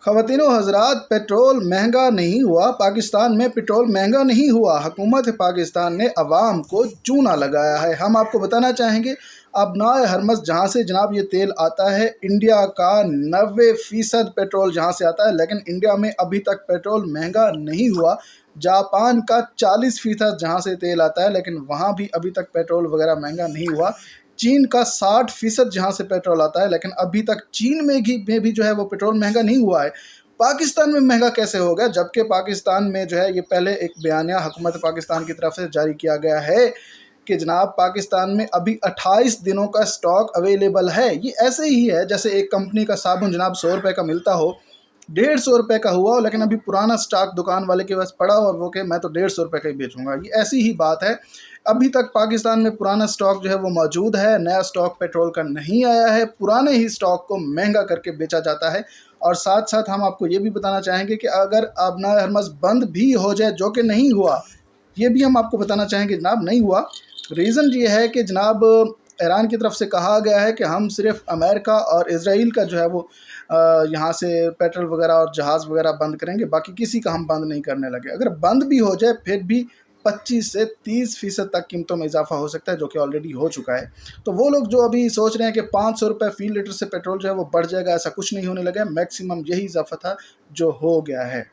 ख़वातीन व हज़रात, पेट्रोल महंगा नहीं हुआ। पाकिस्तान में पेट्रोल महंगा नहीं हुआ। हुकूमत पाकिस्तान ने अवाम को चूना लगाया है। हम आपको बताना चाहेंगे अबनाए हरमज़ जहाँ से जनाब ये तेल आता है, इंडिया का 90% पेट्रोल जहाँ से आता है, लेकिन इंडिया में अभी तक पेट्रोल महंगा नहीं हुआ। जापान का 40% जहाँ से तेल आता है, लेकिन वहाँ भी अभी तक पेट्रोल वगैरह महंगा नहीं हुआ। चीन का 60% जहाँ से पेट्रोल आता है, लेकिन अभी तक चीन में भी जो है वो पेट्रोल महंगा नहीं हुआ है। पाकिस्तान में महंगा कैसे हो गया, जबकि पाकिस्तान में जो है ये पहले एक बयानिया हुकूमत पाकिस्तान की तरफ से जारी किया गया है कि जनाब पाकिस्तान में अभी 28 दिनों का स्टॉक अवेलेबल है। ये ऐसे ही है जैसे एक कंपनी का साबुन जनाब 100 रुपये का मिलता हो, 150 रुपये का हुआ हो, लेकिन अभी पुराना स्टॉक दुकान वाले के पास पड़ा हो और वो कहे मैं तो 150 रुपये का ही बेचूंगा। ये ऐसी ही बात है। अभी तक पाकिस्तान में पुराना स्टॉक जो है वो मौजूद है, नया स्टॉक पेट्रोल का नहीं आया है। पुराने ही स्टॉक को महंगा करके बेचा जाता है। और साथ साथ हम आपको ये भी बताना चाहेंगे कि अगर अबनाए हरमज़ बंद भी हो जाए, जो कि नहीं हुआ, ये भी हम आपको बताना चाहेंगे जनाब नहीं हुआ। रीज़न ये है कि जनाब ईरान की तरफ से कहा गया है कि हम सिर्फ अमेरिका और इज़राइल का जो है वो यहाँ से पेट्रोल वगैरह और जहाज़ वगैरह बंद करेंगे, बाकी किसी का हम बंद नहीं करने लगे। अगर बंद भी हो जाए फिर भी 25 से 30% तक कीमतों में इजाफा हो सकता है, जो कि ऑलरेडी हो चुका है। तो वो लोग जो अभी सोच रहे हैं कि 500 रुपये फ़ी लीटर से पेट्रोल जो है वो बढ़ जाएगा, ऐसा कुछ नहीं होने लगा। मैक्सिमम यही इजाफा था जो हो गया है।